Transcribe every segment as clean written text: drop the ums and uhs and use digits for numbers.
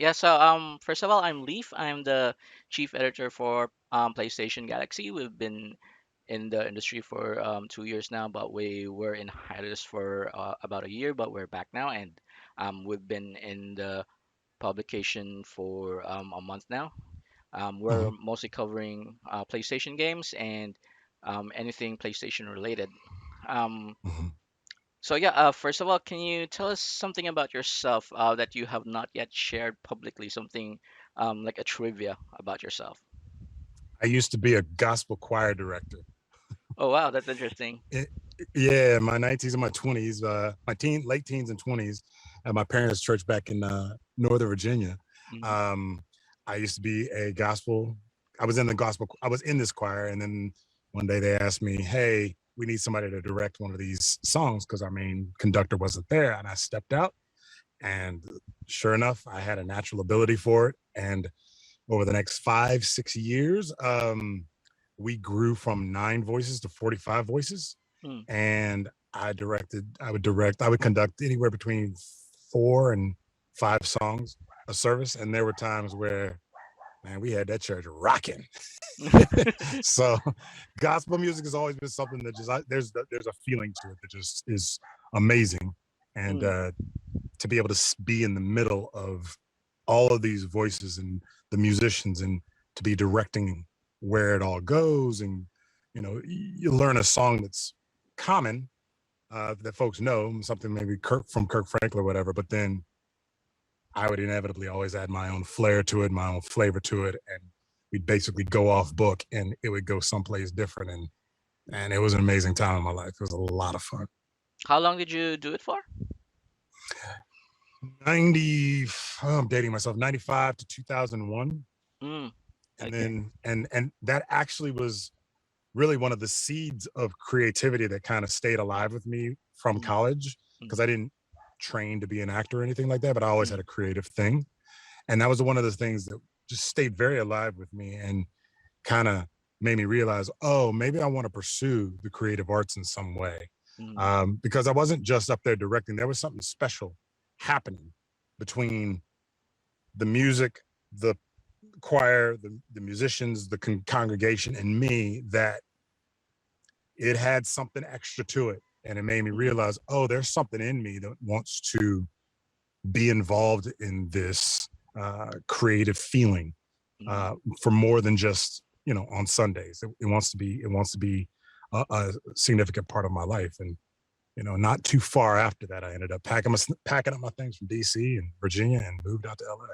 Yeah, so first of all, I'm Leaf. I'm the chief editor for PlayStation Galaxy. We've been in the industry for 2 years now, but we were in hiatus for about a year, but we're back now, and we've been in the publication for a month now. We're Hmm. mostly covering PlayStation games and anything PlayStation related. Um, Hmm. so yeah, first of all, can you tell us something about yourself that you have not yet shared publicly? Something like a trivia about yourself. I used to be a gospel choir director. Oh wow, that's interesting. It, yeah, my 19s and my 20s, late teens and 20s, at my parents' church back in Northern Virginia. Hmm. Um, I used to be a gospel. I was in the gospel. I was in this choir, and then one day they asked me, "Hey, we need somebody to direct one of these songs because our main conductor wasn't there." And I stepped out, and sure enough, I had a natural ability for it. And over the next 5, 6 years, we grew from 9 voices to 45 voices. Mm. And I would conduct anywhere between 4 and 5 songs a service. And there were times where, man, we had that church rocking. So gospel music has always been something that there's a feeling to it that just is amazing. And Mm. to be able to be in the middle of all of these voices and the musicians and to be directing where it all goes, and you learn a song that's common, that folks know, something maybe from Kirk Franklin or whatever, but then I would inevitably always add my own flair to it, my own flavor to it, and we'd basically go off book and it would go someplace different. And it was an amazing time in my life. It was a lot of fun. How long did you do it for? 90 I'm dating myself, 95 to 2001. Mm. And Okay. then and that actually was really one of the seeds of creativity that kind of stayed alive with me from Mm. college, Mm. because I didn't train to be an actor or anything like that, but I always had Mm. a creative thing. And that was one of the things that just stayed very alive with me and kind of made me realize, oh, maybe I want to pursue the creative arts in some way. Mm. Because I wasn't just up there directing, there was something special happening between the music, the choir, the musicians, the congregation, and me, that it had something extra to it. And it made me Mm. realize, oh, there's something in me that wants to be involved in this creative feeling, Mm. for more than just on Sundays. It wants to be a significant part of my life. And not too far after that, I ended up packing up my things from DC and Virginia and moved out to LA.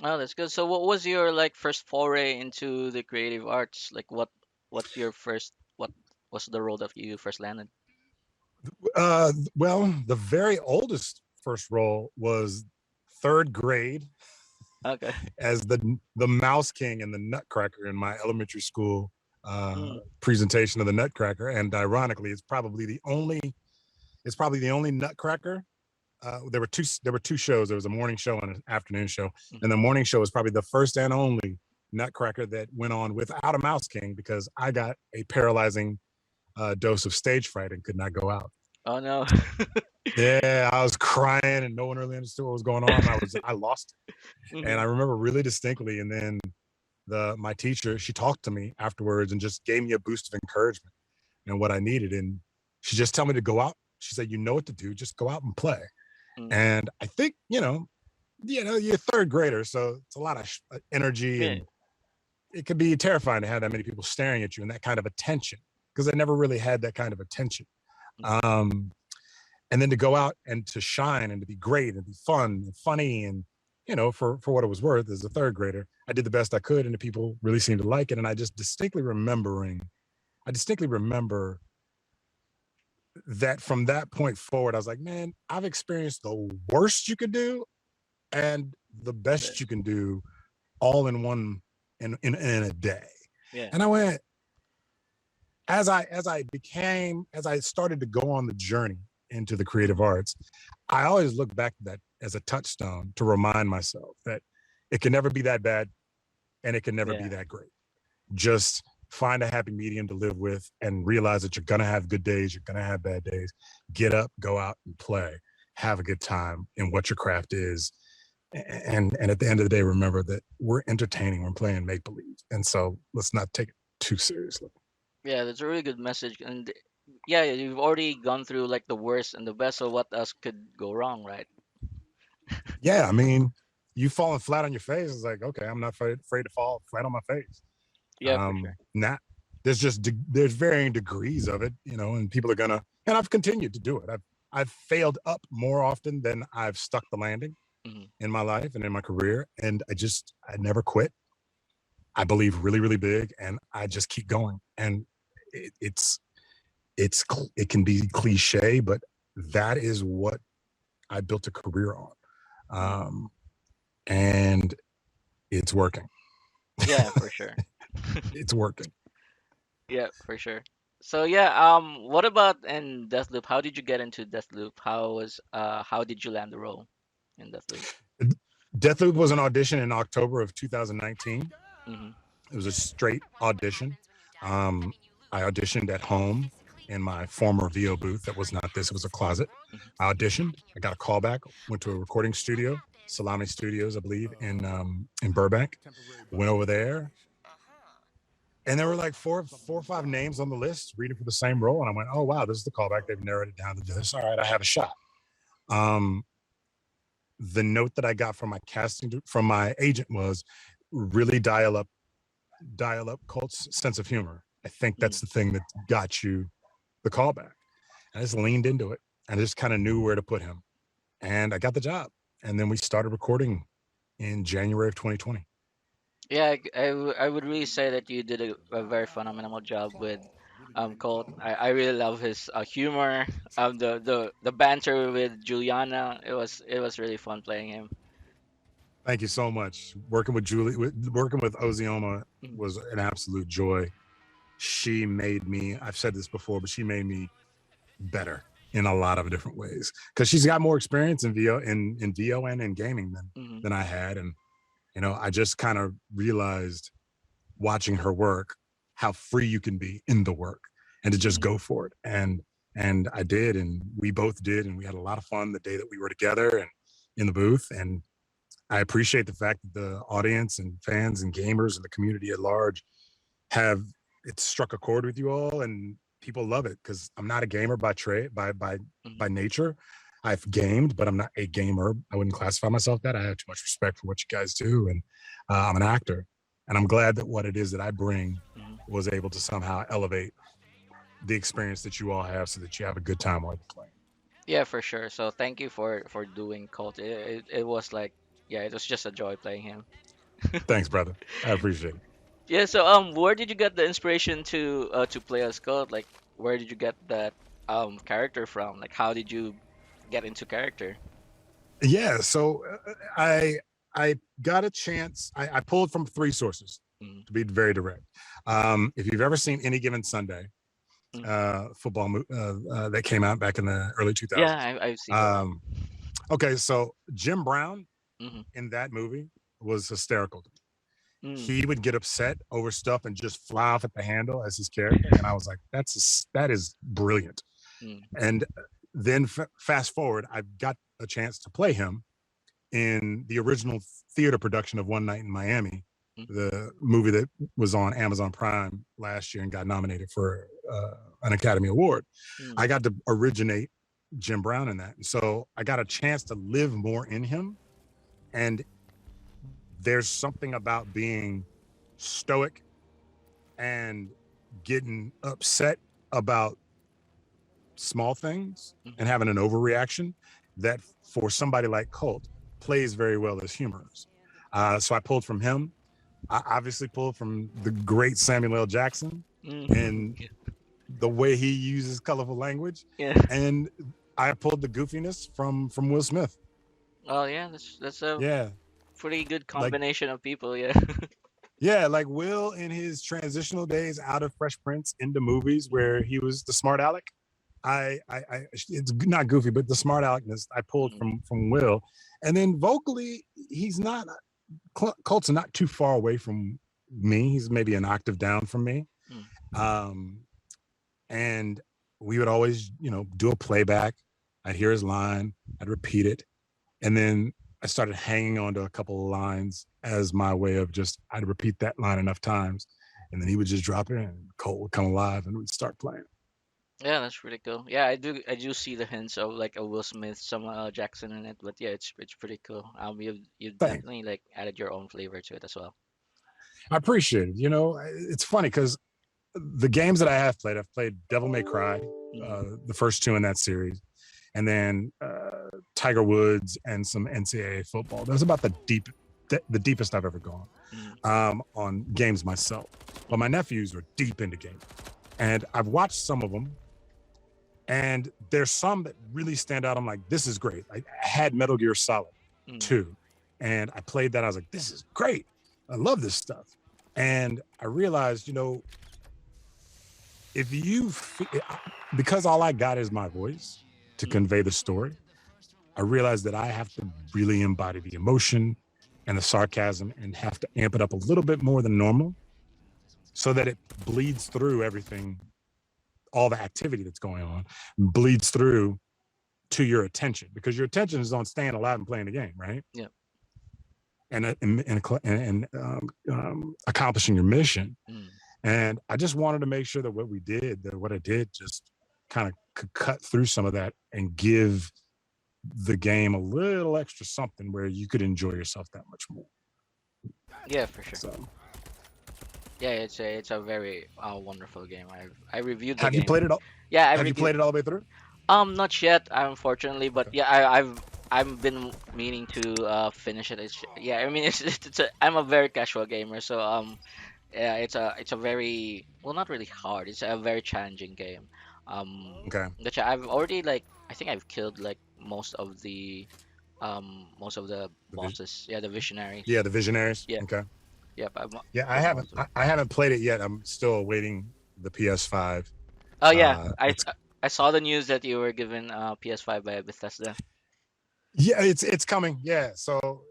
Oh, that's good. So, what was your like first foray into the creative arts? Like, what's your first? What was the role that you first landed? Well, the very oldest first role was third grade Okay. as the Mouse King and the Nutcracker in my elementary school Mm. presentation of the Nutcracker. And ironically, it's probably the only Nutcracker. There were two shows. There was a morning show and an afternoon show, and the Mm-hmm. morning show was probably the first and only Nutcracker that went on without a Mouse King, because I got a paralyzing dose of stage fright and could not go out. Oh no. Yeah, I was crying and no one really understood what was going on. I lost it. And I Hmm. remember really distinctly. And then my teacher, she talked to me afterwards and just gave me a boost of encouragement and what I needed. And she just told me to go out. She said, "You know what to do, just go out and play." Mm. And I think, you're a third grader, so it's a lot of energy, Yeah. and it could be terrifying to have that many people staring at you and that kind of attention, because I never really had that kind of attention. Mm. Um, and then to go out and to shine and to be great and be fun and funny, and for what it was worth, as a third grader, I did the best I could, and the people really seemed to like it. And I distinctly remember that from that point forward, I was like, man, I've experienced the worst you could do and the best you Best. can do all in one, in a day. Yeah. And I went, as I started to go on the journey into the creative arts, I always look back to that as a touchstone to remind myself that it can never be that bad and it can never be Yeah. that great. Just find a happy medium to live with and realize that you're going to have good days, you're going to have bad days. Get up, go out and play, have a good time in what your craft is. and at the end of the day, remember that we're entertaining, we're playing make believe, and so let's not take it too seriously. Yeah, that's a really good message. And yeah, you've already gone through like the worst and the best, so what else could go wrong, right? Yeah, I mean, you falling flat on your face is like, okay, I'm not afraid to fall flat on my face. Yeah, for sure. Not there's just there's varying degrees of it, and people are gonna, and I've continued to do it. I've failed up more often than I've stuck the landing Hmm. in my life and in my career, and I never quit. I believe really, really big, and I just keep going. And it, it's it can be cliche, but that is what I built a career on, Mm. um, and it's working. Yeah, for sure. It's working. Yeah, for sure. So yeah, what about in Deathloop? How did you get into Deathloop? How did you land the role in Deathloop? Deathloop was an audition in October of 2019. Mm-hmm. It was a straight audition. Um, I auditioned at home in my former VO booth. That was not this; it was a closet. I auditioned. I got a call back. Went to a recording studio, Salami Studios, I believe, in Burbank. Went over there, and there were like four or five names on the list reading for the same role. And I went, "Oh wow, this is the callback. They've narrowed it down to this. All right, I have a shot." Um, the note that I got from from my agent was really dial up Colt's sense of humor. I think Mm. that's the thing that got you the callback. I just leaned into it. I just kind of knew where to put him. And I got the job. And then we started recording in January of 2020. Yeah, I would really say that you did a very phenomenal job with Colt. I really love his humor, the banter with Juliana. It was really fun playing him. Thank you so much. Working with Ozioma Mhm. was an absolute joy. She made me, I've said this before, but she made me better in a lot of different ways because she's got more experience in VO and in gaming Mhm. than I had. And I just kind of realized watching her work how free you can be in the work and to just Mhm. go for it. And I did, and we both did, and we had a lot of fun the day that we were together and in the booth. And I appreciate the fact that the audience and fans and gamers and the community at large have it struck a chord with you all, and people love it because I'm not a gamer by trade by Mhm. nature. I've gamed, but I'm not a gamer. I wouldn't classify myself that. I have too much respect for what you guys do, and I'm an actor, and I'm glad that what it is that I bring Mhm. was able to somehow elevate the experience that you all have, so that you have a good time while you're playing. Yeah, for sure. So thank you for doing Colt. It was like, yeah, it was just a joy playing him. Thanks, brother. I appreciate it. Yeah. So where did you get the inspiration to play as Colt? Like, where did you get that character from? Like, how did you get into character? Yeah, so I got a chance. I pulled from three sources Mm. to be very direct. If you've ever seen Any Given Sunday, Mm. that came out back in the early Yeah, 2000s. I've seen that. Um, okay, so Jim Brown Mm-hmm. in that movie was hysterical. Mm. He would get upset over stuff and just fly off at the handle as his character, and I was like, that is brilliant. Mm. And then fast forward, I got a chance to play him in the original theater production of One Night in Miami, Mm. the movie that was on Amazon Prime last year and got nominated for an Academy Award. Mm. I got to originate Jim Brown in that. So I got a chance to live more in him. And there's something about being stoic and getting upset about small things Mm-hmm. and having an overreaction that for somebody like Colt plays very well as humorous. So I pulled from him. I obviously pulled from the great Samuel L. Jackson Mm. and the way he uses colorful language, Yeah. and I pulled the goofiness from Will Smith. Oh yeah, that's a Yeah, pretty good like combination of people. Yeah. yeah, like Will in his transitional days out of Fresh Prince into movies where he was the smart aleck. It's not goofy, but the smart aleckness I pulled Mm. from Will, and then vocally, he's not Colt's not too far away from me. He's maybe an octave down from me. Mm. Um, and we would always, do a playback. I'd hear his line, I'd repeat it, and then I started hanging on to a couple of lines as my way of just, I'd repeat that line enough times, and then he would just drop it in, and Colt would come alive, and we'd start playing. Yeah, that's pretty cool. Yeah, I do see the hints of like a Will Smith, Samuel L. Jackson in it, but yeah, it's pretty cool. You've Thanks. definitely like added your own flavor to it as well. I appreciate it. You know, it's funny because the games that I have played, I've played Devil May Cry, Mm, the first two in that series, and then Tiger Woods and some NCAA football. That's about the deepest I've ever gone mm, on games myself. But my mm, nephews are deep into games, and I've watched some of them, and there's some that really stand out. I'm like, this is great. I had Metal Gear Solid mm, 2, and I played that. I was like, this is great. I love this stuff. And I realized, you know, if you, because all I got is my voice to mm. convey the story, I realized that I have to really embody the emotion and the sarcasm and have to amp it up a little bit more than normal so that it bleeds through everything, all the activity that's going on, bleeds through to your attention, because your attention is on staying alive and playing the game, right? Yeah. And accomplishing your mission. Mm. And I just wanted to make sure that what I did just kind of could cut through some of that and give the game a little extra something where you could enjoy yourself that much more. Yeah, for sure. So, Yeah, it's a very wonderful game. I reviewed the have you game. played it all? Yeah, I Have you reviewed. played it all the way through? Not yet, unfortunately, but Okay. yeah, I've been meaning to finish it. Yeah, I mean I'm a very casual gamer, so yeah, it's a very well, not really hard. It's a very challenging game. Okay. Which I've already like I think I've killed like most of the The bosses. Yeah, the Yeah, visionaries. the Visionaries. Yeah, Okay. yep. Yeah, I Killed haven't. most of them. I haven't played it yet. I'm still awaiting the PS5. Oh yeah, It's I saw the news that you were given PS5 by Bethesda. Yeah, it's coming. Yeah. So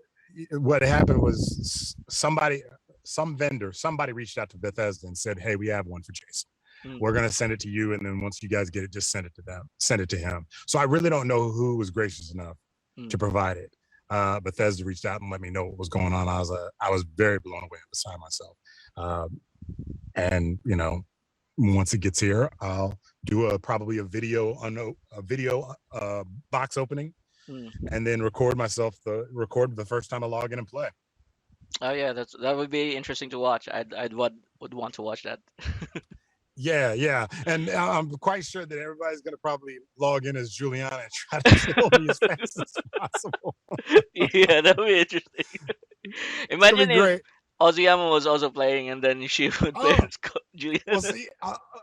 what happened was some vendor, somebody reached out to Bethesda and said, "Hey, we have one for Jason. Mm, We're gonna send it to you, and then once you guys get it, just send it to them. Send it to him." So I really don't know who was gracious enough to mm. provide it. Bethesda reached out and let me know what was going on. I was very blown away beside myself. Um, and you know, once it gets here, I'll do probably a video box opening, Mm. and then record the first time I log in and play. Oh yeah, that would be interesting to watch. I'd would want to watch that. Yeah, yeah, and I'm quite sure that everybody's gonna probably log in as Juliana and try to kill me as fast as possible. Yeah, that would be interesting. It's gonna be Imagine if great. Ozuyama was also playing and then she would play Oh, as Julian. well, see,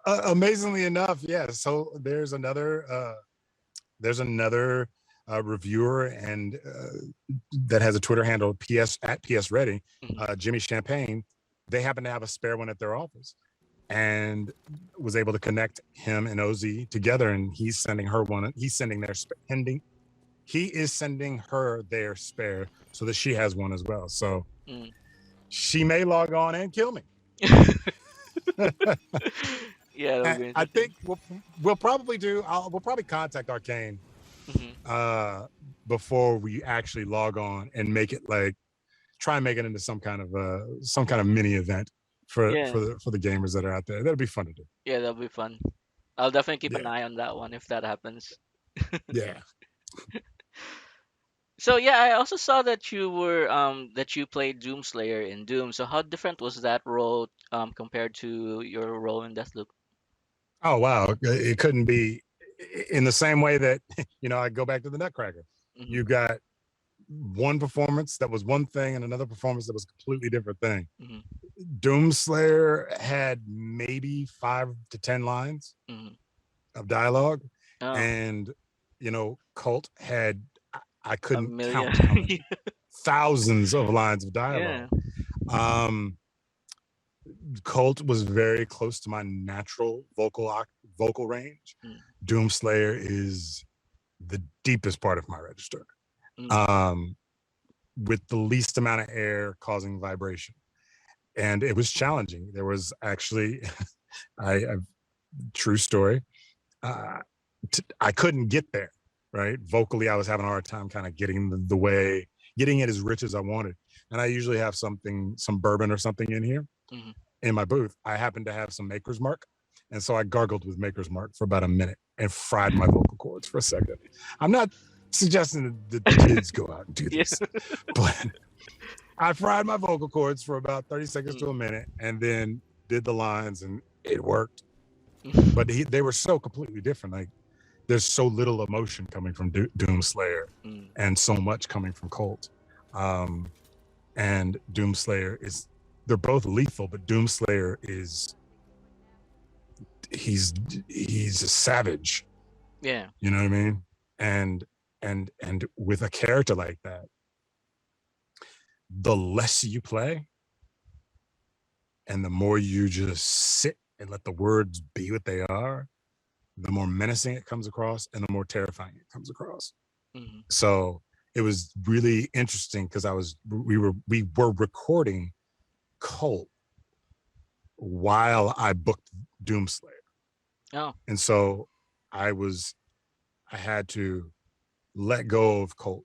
amazingly enough, yeah. So there's another reviewer and that has a Twitter handle PS Ready, Mhm. Jimmy Champagne. They happen to have a spare one at their office, and was able to connect him and Oz together. And he's sending her one. He's sending their pending. He is sending her their spare so that she has one as well. So Mm. she may log on and kill me. Yeah, that would be I interesting. think we'll probably we'll probably contact Arcane Hmm. uh, before we actually log on and make it like try and make it into some kind of mini event Yeah, for the gamers that are out there. That'll be fun to do. yeah, that'll be fun. I'll definitely keep an Yeah, eye on that one if that happens. yeah. So yeah, I also saw that you played Doomslayer in Doom. So how different was that role compared to your role in Deathloop? Oh wow, it couldn't be in the same way that I go back to the Nutcracker. Hmm. You got one performance that was one thing and another performance that was a completely different thing. Hmm. Doomslayer had maybe 5 to 10 lines Hmm. of dialogue, Oh, and Colt had I a couldn't million. count how many thousands of lines of Yeah. dialogue. Um, Colt was very close to my natural vocal range. Mm, Doomslayer is the deepest part of my register, mm, um, with the least amount of air causing vibration, and it was challenging. There was actually, I true story. Uh, I couldn't get there. Right, vocally, I was having a hard time kind of getting the way getting it as rich as I wanted. And I usually have some bourbon or something in here Hmm. in my booth. I happened to have some Maker's Mark. And so I gargled with Maker's Mark for about a minute and fried my vocal cords for a second. I'm not suggesting that the kids go out and do Yeah. this, but I fried my vocal cords for about 30 seconds Mm. to a minute and then did the lines and it worked. But they were so completely different. Like there's so little emotion coming from Doomslayer Mm. and so much coming from Colt. Um, and Doomslayer is, they're both lethal, but Doomslayer is, he's he's a savage. Yeah. You know what I mean? And and with a character like that, the less you play and the more you just sit and let the words be what they are, the more menacing it comes across and the more terrifying it comes across. Hmm. So it was really interesting because we were recording Colt while I booked Doomslayer. Oh. And so I was I had to let go of Colt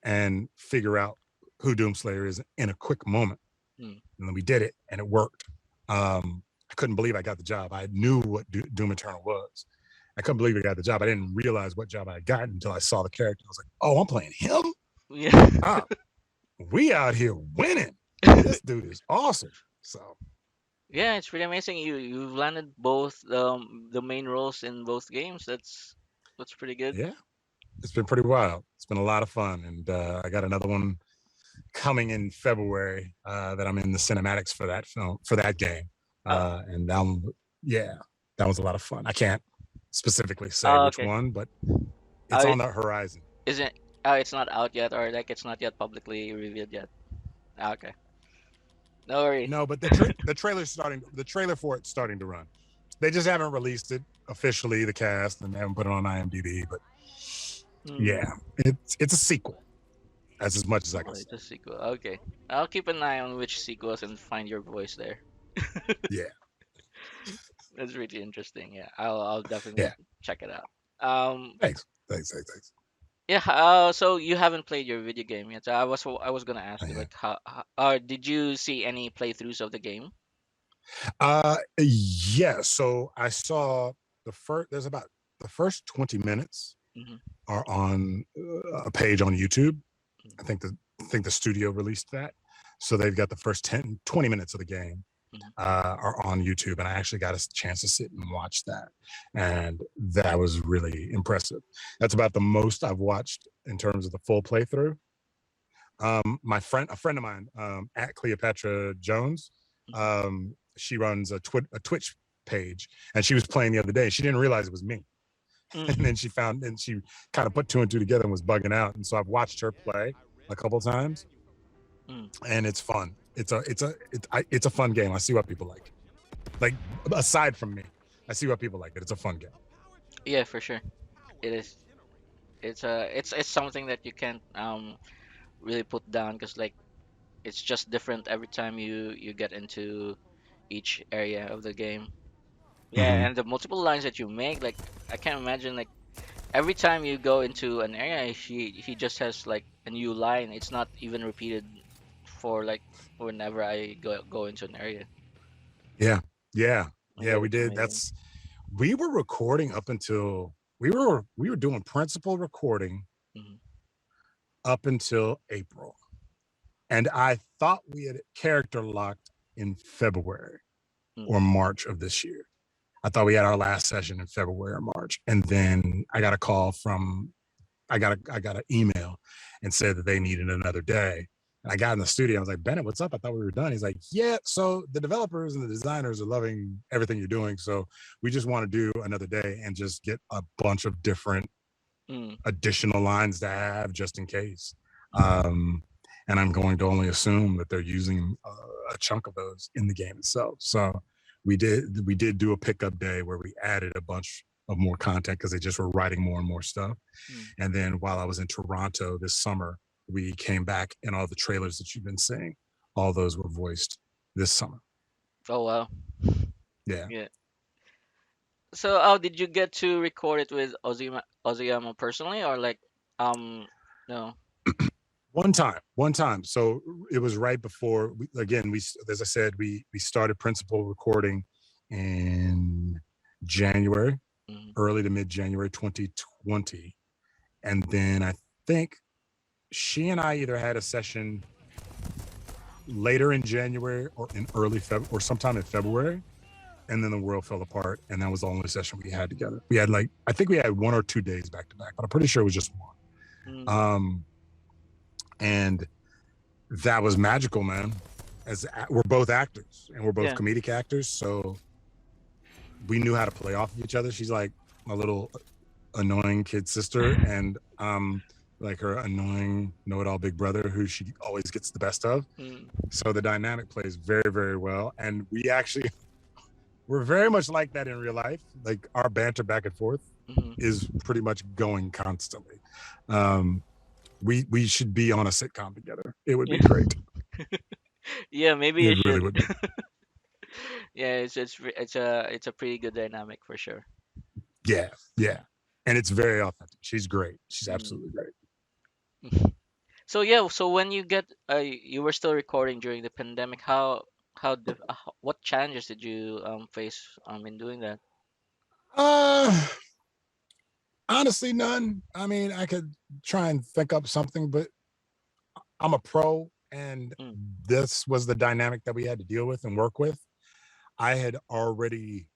and figure out who Doomslayer is in a quick moment. Mm. And then we did it and it worked. I couldn't believe I got the job. I knew what Doom Eternal was. I couldn't believe I got the job. I didn't realize what job I got until I saw the character. I was like, oh, I'm playing him? Yeah. Ah, we out here winning. This dude is awesome. So Yeah, it's pretty amazing. You've landed both the main roles in both games. That's pretty good. yeah, it's been pretty wild. It's been a lot of fun. And I got another one coming in February that I'm in the cinematics for that film, for that game. Oh. And that one, yeah, that was a lot of fun. I can't specifically say Oh, which okay. one, but it's Oh, on the horizon. isn't oh, it's not out yet, or like it's not yet publicly revealed yet. Ah, okay. No worries. No, but the trailer's starting. The trailer for it's starting to run. They just haven't released it officially, the cast, and they haven't put it on IMDb. But Hmm. yeah, it's a sequel. That's as much as I Oh, can say. it's a sequel. Okay. I'll keep an eye on which sequels and find your voice there. Yeah, That's really interesting. Yeah, I'll definitely yeah. check it out. Um, Thanks. yeah. So you haven't played your video game yet. So I was gonna ask you Yeah. like did you see any playthroughs of the game? Yeah. So I saw the first. There's about the first 20 minutes Hmm. are on a page on YouTube. I think the studio released that. So they've got the first 10, 20 minutes of the game Hmm. are on YouTube. And I actually got a chance to sit and watch that. And that was really impressive. That's about the most I've watched in terms of the full playthrough. A friend of mine, at Cleopatra Jones, she runs a Twitch page, and she was playing the other day. She didn't realize it was me, and Hmm. then she kind of put two and two together and was bugging out. And so I've watched her play a couple times, Mm. and it's fun. It's a fun game. I see what people like. Like aside from me, I see what people like. It. It's a fun game. Yeah, for sure. It is. It's something that you can't really put down because like it's just different every time you get into each area of the game. Yeah, Mm-hmm. and the multiple lines that you make, like I can't imagine like every time you go into an area, he just has like a new line. It's not even repeated for like whenever I go into an area. Yeah, yeah, yeah. Yeah, We it's did. amazing. That's we were recording up until we were doing principal recording Hmm. up until April. And I thought we had character locked in February Mm. or March of this year. I thought we had our last session in February or March. And then I got a call from I got an email and said that they needed another day. And I got in the studio. I was like, Bennett, what's up? I thought we were done. He's like, yeah. So the developers and the designers are loving everything you're doing. So we just want to do another day and just get a bunch of different Mm. additional lines to have just in case. Um, and I'm going to only assume that they're using a chunk of those in the game itself. So we did do a pickup day where we added a bunch of more content because they just were writing more and more stuff. Mm. And then while I was in Toronto this summer, we came back and all the trailers that you've been seeing, all those were voiced this summer. Oh wow. Yeah. Yeah. So, did you get to record it with Ozzyama personally, or like, um, no? One time. So it was right before. We as I said, we started principal recording in January, Mm-hmm. early to mid January 2020, and then I think she and I either had a session later in January or in early Feb or sometime in February, and then the world fell apart, and that was the only session we had together. We had I think we had 1 or 2 days back to back, but I'm pretty sure it was just one. Mm-hmm. And that was magical, man. As we're both actors and we're both Yeah. comedic actors, so we knew how to play off of each other. She's like my little annoying kid sister, and like her annoying know-it-all big brother who she always gets the best of. Mm. So the dynamic plays very, very well, and we're very much like that in real life. Like our banter back and forth Mm-hmm. is pretty much going constantly. We should be on a sitcom together. It would be Yeah. great. Yeah, maybe you It really should. would be. Yeah, it's a pretty good dynamic for sure. Yeah, yeah. And it's very authentic. She's great. She's Mm. absolutely great. So yeah, so when you were still recording during the pandemic, what challenges did you face in doing that? Uh Honestly, none. I mean, I could try and think up something, but I'm a pro, and Mm. this was the dynamic that we had to deal with and work with. I had already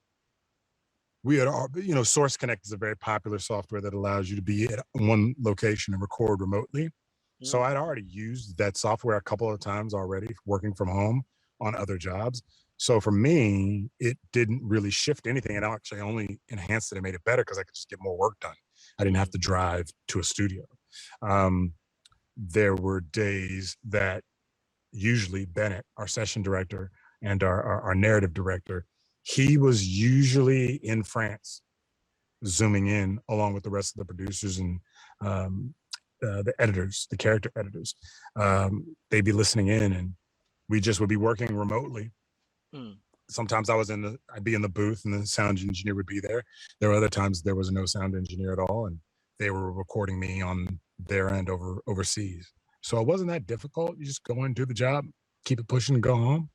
Source Connect is a very popular software that allows you to be at one location and record remotely. So Mm. I'd already used that software a couple of times already working from home on other jobs. So for me, it didn't really shift anything. It actually only enhanced it and made it better because I could just get more work done. I didn't have Mm. to drive to a studio. Um, there were days that usually Bennett, our session director and our narrative director, he was usually in France, zooming in along with the rest of the producers and um, the editors, the character editors. They'd be listening in, and we just would be working remotely. Mm. Sometimes I'd be in the booth, and the sound engineer would be there. There were other times there was no sound engineer at all, and they were recording me on their end overseas. So it wasn't that difficult. You just go in, do the job, keep it pushing, and go home.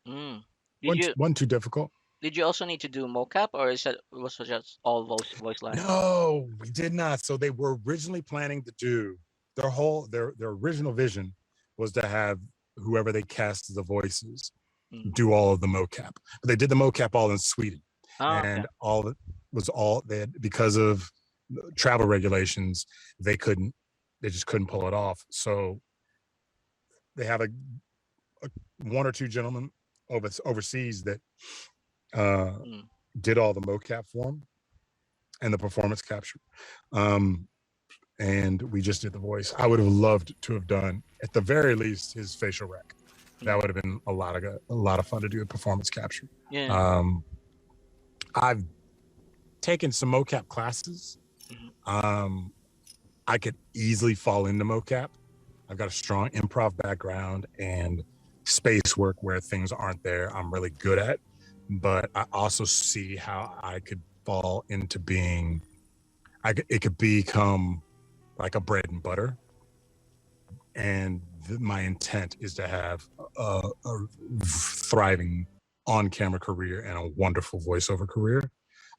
Mm. Did Wasn't you wasn't too difficult. did you also need to do mocap, or was it just all voice line? No, we did not. So they were originally planning to do their original vision was to have whoever they cast as the voices Mm. do all of the mocap. But they did the mocap all in Sweden, Oh, okay. and all it was all they had, because of travel regulations, they just couldn't pull it off. So they have a one or two gentlemen overseas that uh, Mm. did all the mocap for them and the performance capture. Um, and we just did the voice. I would have loved to have done, at the very least, his facial rec. That Mm. would have been a lot of fun to do a performance capture. Yeah. Um, I've taken some mocap classes. Mhm. Um, I could easily fall into mocap. I've got a strong improv background and space work where things aren't there. I'm really good at, but I also see how I could fall into it could become like a bread and butter. And my intent is to have a thriving on-camera career and a wonderful voiceover career.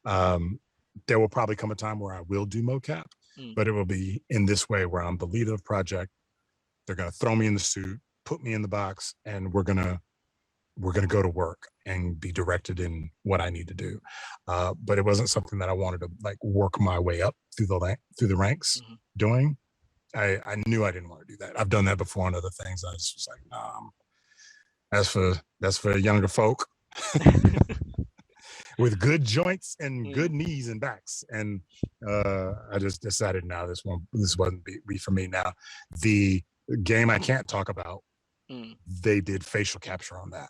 Um, there will probably come a time where I will do mocap, Mm. but it will be in this way where I'm the lead of the project. They're going to throw me in the suit, put me in the box, and we're gonna go to work and be directed in what I need to do. But it wasn't something that I wanted to like work my way up through the ranks Mhm. doing. I knew I didn't want to do that. I've done that before on other things. I was just like, nah, that's for younger folk with good joints and Mm. good knees and backs. And I just decided now this wasn't be for me. Now the game I can't talk about, Mm. they did facial capture on that.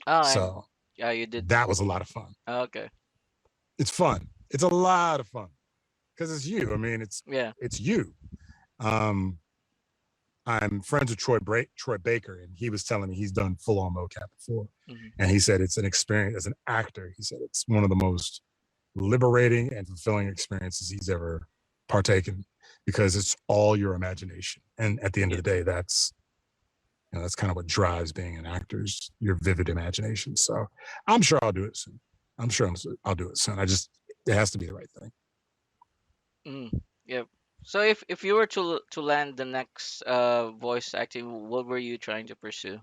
Oh, and So yeah, you did. that was a lot of fun. Oh, okay. It's fun. It's a lot of fun because it's you. I mean, Yeah. it's you. Um, I'm friends with Troy Baker, and he was telling me he's done full on mocap before, Mhm. and he said it's an experience as an actor. He said it's one of the most liberating and fulfilling experiences he's ever partaken. because it's all your imagination. And at the end of Yeah. the day, that's kind of what drives being an actor is your vivid imagination. So I'm sure I'll do it soon. I'm sure I'll do it soon. It has to be the right thing. Mm, yeah. So if you were to land the next voice acting, what were you trying to pursue?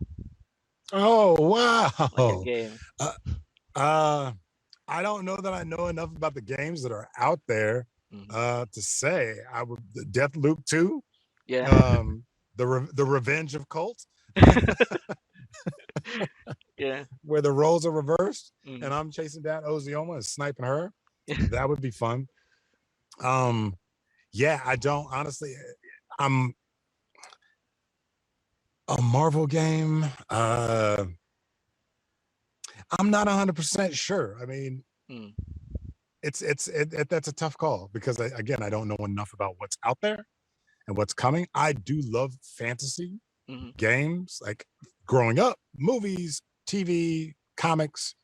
Oh Like a wow. game? Uh, uh, I don't know that I know enough about the games that are out there Hmm. to say. I would the Deathloop 2, Yeah. the Revenge of Colt, Yeah. where the roles are reversed Hmm. and I'm chasing down Ozioma and sniping her. That would be fun. Um, yeah, I don't honestly. I'm a Marvel game. I'm not 100% sure. I mean, Mm, that's a tough call because again, I don't know enough about what's out there and what's coming. I do love fantasy hmm. games, like growing up, movies, TV, comics.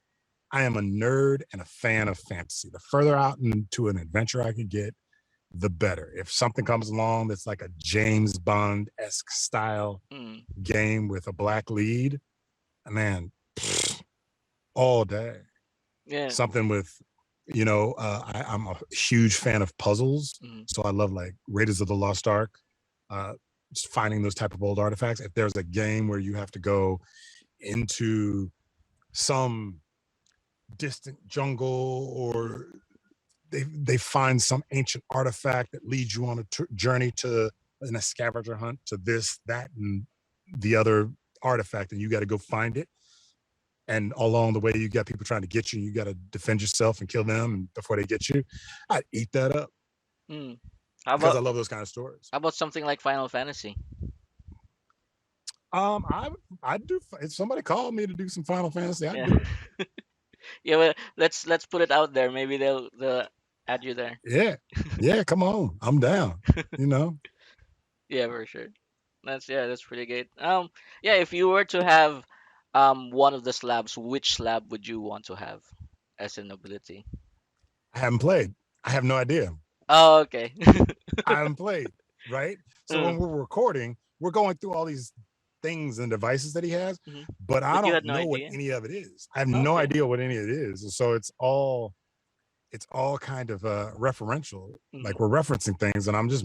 I am a nerd and a fan of fantasy. The further out into an adventure I can get, the better. If something comes along that's like a James Bond esque style Mm, game with a black lead, man, all day. yeah. Something with, I'm a huge fan of puzzles, Mm, so I love like Raiders of the Lost Ark, uh, just finding those type of old artifacts. If there's a game where you have to go into some distant jungle or they find some ancient artifact that leads you on a journey to in a scavenger hunt to this, that, and the other artifact, and you got to go find it. And along the way, you got people trying to get you. You got to defend yourself and kill them before they get you. I'd eat that up mm. How because about I love those kind of stories. something like Final Fantasy? I I'd do if somebody called me to do some Final Fantasy, I'd Yeah. do it. Yeah. Well, let's put it out there. Maybe they'll add you there. Yeah, yeah, come on, I'm down. You know, Yeah, for sure. That's pretty great. Yeah, if you were to have one of the slabs, which slab would you want to have as an ability? I haven't played. I have no idea. Oh, okay. I haven't played, right? So Mm, when we're recording, we're going through all these things and devices that he has, hmm. but I But you don't had no know what idea. any of it is. I have no Okay. idea what any of it is. And so it's all kind of referential. Hmm. Like we're referencing things and I'm just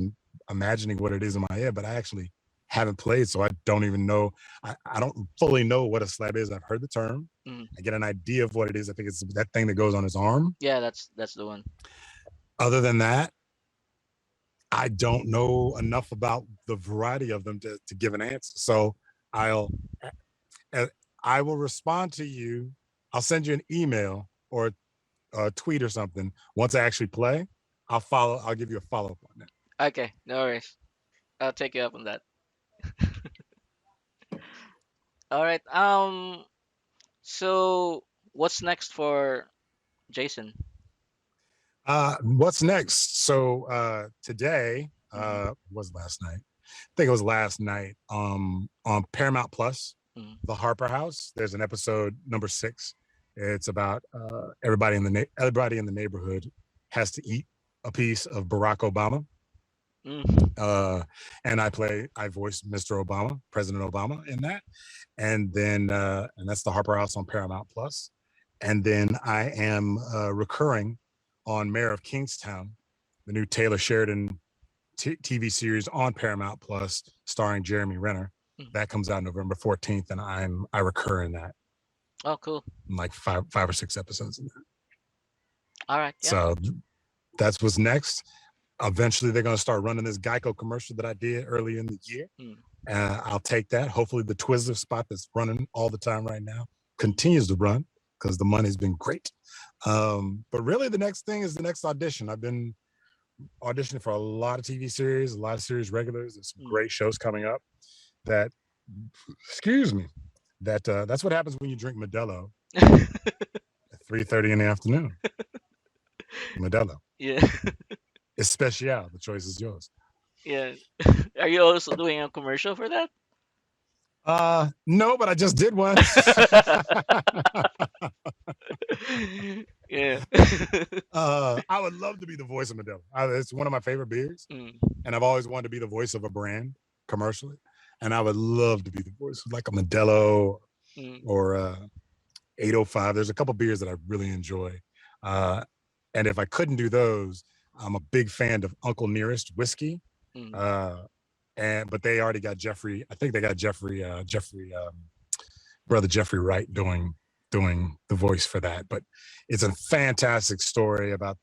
imagining what it is in my head, but I actually haven't played. So I don't even know. I don't fully know what a slab is. I've heard the term. Hmm. I get an idea of what it is. I think it's that thing that goes on his arm. Yeah, that's the one. Other than that, I don't know enough about the variety of them to give an answer. So I'll uh, I will respond to you. I'll send you an email or a tweet or something once I actually play. I'll give you a follow up on that. Okay, no worries. I'll take you up on that. All right. So what's next for Jason? What's next? So today Hmm. was last night. I think it was last night. On Paramount Plus, Hmm. The Harper House. There's an episode number 6. It's about everybody in the neighborhood has to eat a piece of Barack Obama. Hmm. Uh, and I voiced Mr. Obama, President Obama, in that. And that's the Harper House on Paramount Plus. And then I am recurring on Mayor of Kingstown, the new Taylor Sheridan TV series on Paramount Plus, starring Jeremy Renner. That comes out November 14th, and I recur in that, Oh, cool. in like five or six episodes in that. All right. Yeah. So that's what's next. Eventually, they're going to start running this Geico commercial that I did early in the year. Mm, I'll take that. Hopefully, the Twizzler spot that's running all the time right now mm. continues to run because the money's been great. But really, the next thing is the next audition. I've been auditioning for a lot of TV series, a lot of series regulars. There's some Mm. great shows coming up. That, excuse me, that's what happens when you drink Modelo at 3:30 in the afternoon. Modelo, Yeah. especial. The choice is yours. Yeah. Are you also doing a commercial for that? No, but I just did one. Yeah. I would love to be the voice of Modelo. It's one of my favorite beers. Mm. and I've always wanted to be the voice of a brand commercially, and I would love to be the voice of like a Modelo Mm, or 805. There's a couple beers that I really enjoy, uh, and if I couldn't do those, I'm a big fan of Uncle Nearest whiskey. mm, Uh, and but they already got Jeffrey. I think they got Jeffrey brother Jeffrey Wright doing the voice for that. But it's a fantastic story about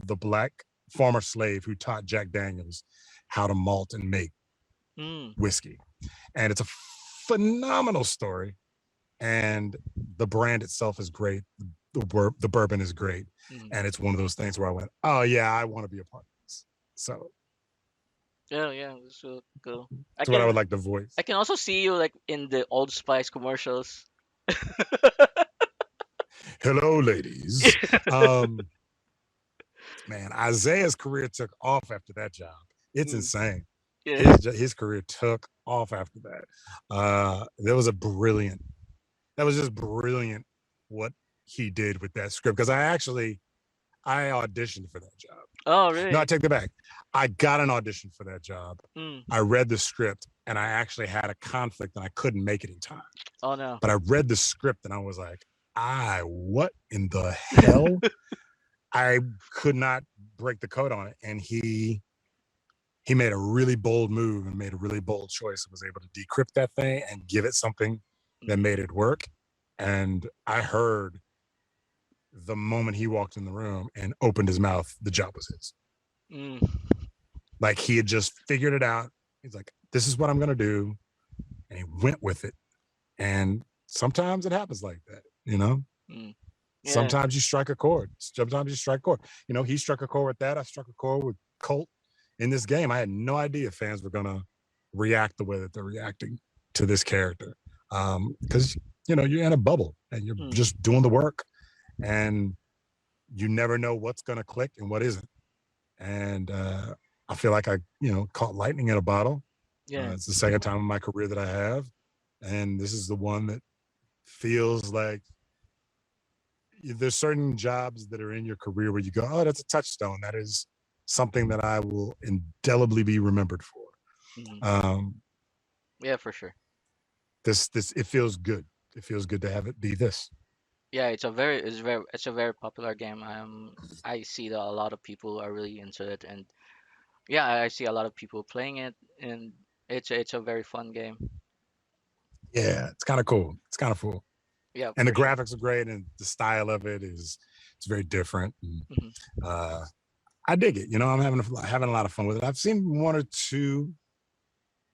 the black former slave who taught Jack Daniels how to malt and make mm, whiskey, and it's a phenomenal story. And the brand itself is great. The bourbon is great, mm. and it's one of those things where I went, oh yeah, I want to be a part of this. So Yeah, yeah, that's so cool. I that's what I would can like to voice. I can also see you like in the Old Spice commercials. Hello, ladies. Um, man, Isaiah's career took off after that job. It's Mm, insane. yeah. His career took off after that. There was a brilliant. That was just brilliant what he did with that script because I auditioned for that job. Oh, No, I really? take that back. I got an audition for that job. Mm. I read the script and I actually had a conflict and I couldn't make it in time. Oh no. But I read the script and I was like, what in the hell? I could not break the code on it. And he made a really bold move and made a really bold choice and was able to decrypt that thing and give it something that Mm, made it work. And I heard the moment he walked in the room and opened his mouth, the job was his. mm, Like he had just figured it out. He's like, this is what I'm gonna do. And he went with it. And sometimes it happens like that, you know? mm. Yeah. Sometimes you strike a chord. Sometimes you strike a chord. You know, he struck a chord with that. I struck a chord with Colt in this game. I had no idea fans were gonna react the way that they're reacting to this character. Because you know, you're in a bubble and you're Mm, just doing the work and you never know what's gonna click and what isn't. And I feel like I, caught lightning in a bottle. yeah. It's the second time in my career that I have, and this is the one that feels like there's certain jobs that are in your career where you go, oh, that's a touchstone. That is something that I will indelibly be remembered for. Mm. Um, Yeah, for sure. this it feels good. It feels good to have it be this. Yeah, it's a very popular game. I see that a lot of people are really into it, and yeah, I see a lot of people playing it, and it's a very fun game. Yeah, it's kind of cool. It's kind of cool, Yeah, and the for sure. graphics are great, and the style of it is it's very different. And, Hmm. uh, I dig it. You know, I'm having a lot of fun with it. I've seen one or two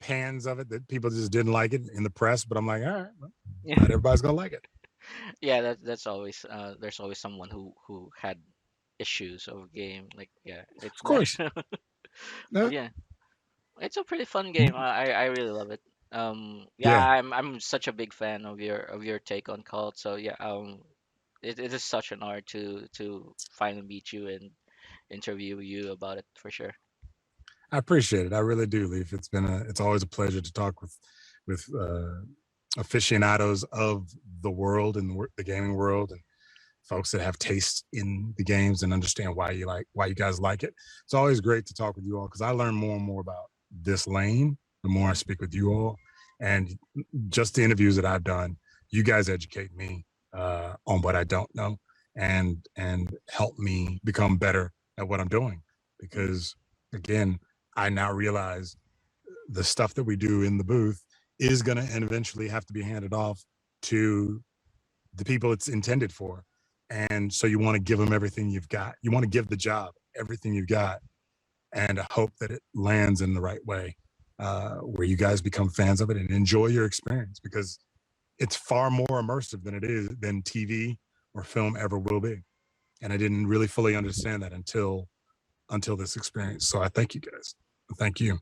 pans of it that people just didn't like it in the press, but I'm like, all right, well, Yeah, not everybody's gonna like it. yeah. That's always there's always someone who had issues of a game. Like yeah, it's Of not. course. But Yeah. yeah, it's a pretty fun game. I really love it. Yeah, Yeah. I'm such a big fan of your take on Cult. So yeah, it is such an honor to finally meet you and interview you about it for sure. I appreciate it. I really do, Leaf. It's always a pleasure to talk with aficionados of the world and the gaming world and folks that have taste in the games and understand why you guys like it. It's always great to talk with you all because I learn more and more about this lane the more I Mm, speak with you all. And just the interviews that I've done, you guys educate me on what I don't know and help me become better at what I'm doing. mm, Because again, I now realize the stuff that we do in the booth is going to eventually have to be handed off to the people it's intended for. And so you want to give them everything you've got. You want to give the job everything you've got and hope that it lands in the right way where you guys become fans of it and enjoy your experience because it's far more immersive than TV or film ever will be. And I didn't really fully understand that until this experience. So I thank you guys. Thank you.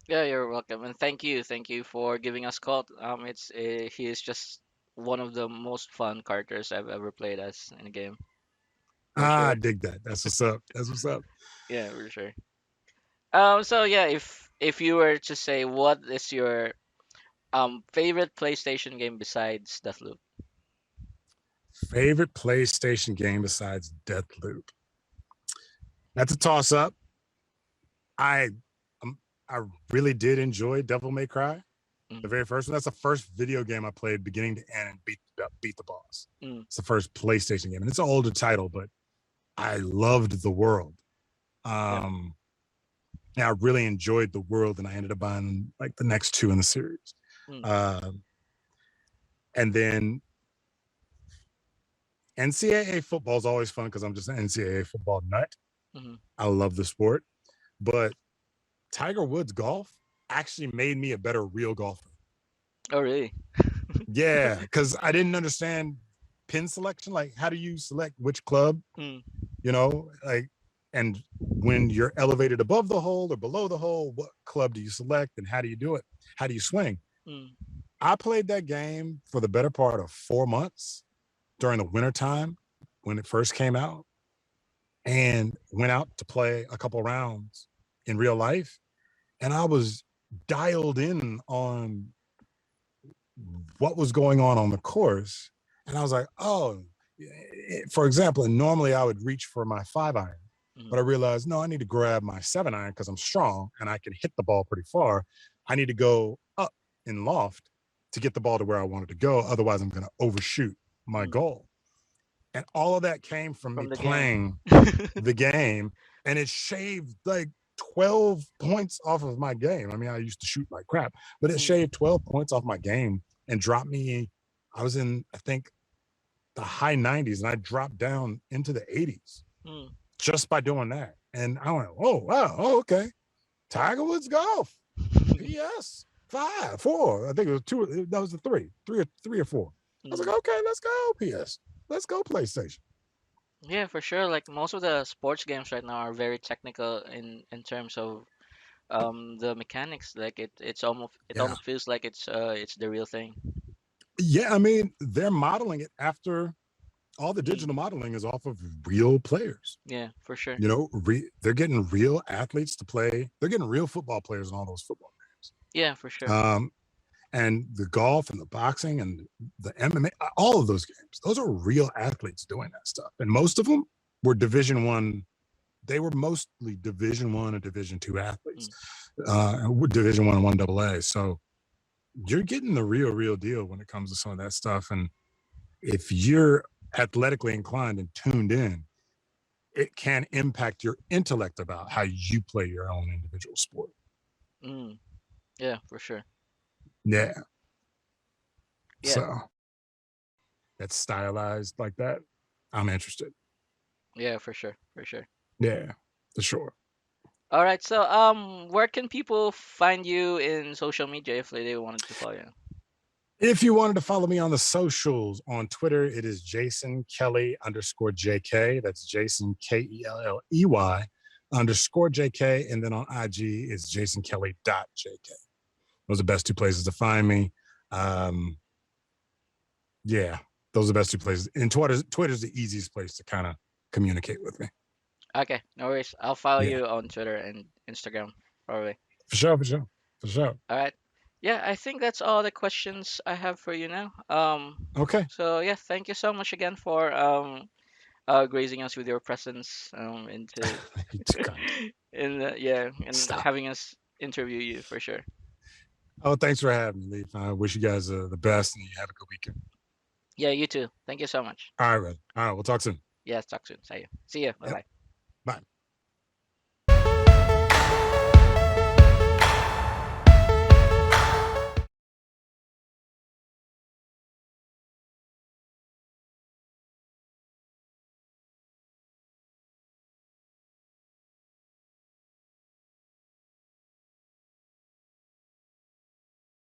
yeah, you're welcome, and thank you for giving us Cult. He is just one of the most fun characters I've ever played as in a game for I sure. dig that. That's what's up. That's what's up. Yeah, for sure. So yeah, if you were to say what is your favorite PlayStation game besides Deathloop? Favorite PlayStation game besides Deathloop? That's a toss up. I I really did enjoy Devil May Cry, the Mm, very first one. That's the first video game I played beginning to end and beat the boss. mm, It's the first PlayStation game, and it's an older title, but I loved the world. yep. Um, and I really enjoyed the world, and I ended up buying like the next two in the series. Mm, Um, and then NCAA football is always fun because I'm just an NCAA football nut. mm. I love the sport, but Tiger Woods golf actually made me a better real golfer. Oh, really? Yeah, because I didn't understand pin selection. Like, how do you select which club? Mm, Like, and when you're elevated above the hole or below the hole, what club do you select and how do you do it? How do you swing? mm, I played that game for the better part of 4 months during the wintertime when it first came out and went out to play a couple rounds in real life. And I was dialed in on what was going on the course. And I was like, oh, for example, and normally I would reach for my 5 iron, mm, but I realized, no, I need to grab my 7 iron because I'm strong and I can hit the ball pretty far. I need to go up in loft to get the ball to where I wanted to go. Otherwise, I'm going to overshoot my mm. goal. And all of that came from me From the game. playing the game, and it shaved like 12 points off of my game. I mean, I used to shoot like crap, but it Mm, shaved 12 points off my game and dropped me. I was in, I think, the high 90s, and I dropped down into the 80s mm. just by doing that. And I went, oh, wow, oh, okay. Tiger Woods golf, PS 5, 4. I think it was two. That was the three or four. I was Mm. like, okay, let's go, PS. Let's go, PlayStation. Yeah, for sure. Like most of the sports games right now are very technical in terms of the mechanics. Like it Yeah. almost feels like it's the real thing. Yeah, I mean, they're modeling it after all the Mm. digital modeling is off of real players. Yeah, for sure. They're getting real athletes to play. They're getting real football players in all those football Yeah, for games. sure. And the golf and the boxing and the MMA, all of those games, those are real athletes doing that stuff. And most of them were Division One. They were mostly Division One and Division Two athletes, Mm. Division One and One AA. So you're getting the real deal when it comes to some of that stuff. And if you're athletically inclined and tuned in, it can impact your intellect about how you play your own individual sport. Mm. Yeah, for sure. Yeah. Yeah, So that's stylized like that. I'm interested. yeah, for sure, for sure. Yeah, for sure. All right, so where can people find you in social media if they wanted to follow you? If you wanted to follow me on the socials on Twitter, it is Jason Kelley _JK. That's Jason KELLEY _JK. And then on IG is JasonKelley.JK. Those are the best two places to find me. Yeah, those are the best two places. And Twitter's the easiest place to kind of communicate with me. Okay, no worries. I'll follow Yeah, you on Twitter and Instagram, probably. for sure, for sure, for sure. All right. Yeah, I think that's all the questions I have for you now. Okay. So yeah, thank you so much again for gracing us with your presence into Too kind. in yeah, and Stop. having us interview you for sure. Oh, thanks for having me, Leaf. I wish you guys the best and you have a good weekend. Yeah, you too. Thank you so much. All right, Red. All right, we'll talk soon. Yeah, talk soon. See you. See you. Bye Yep. bye. Bye.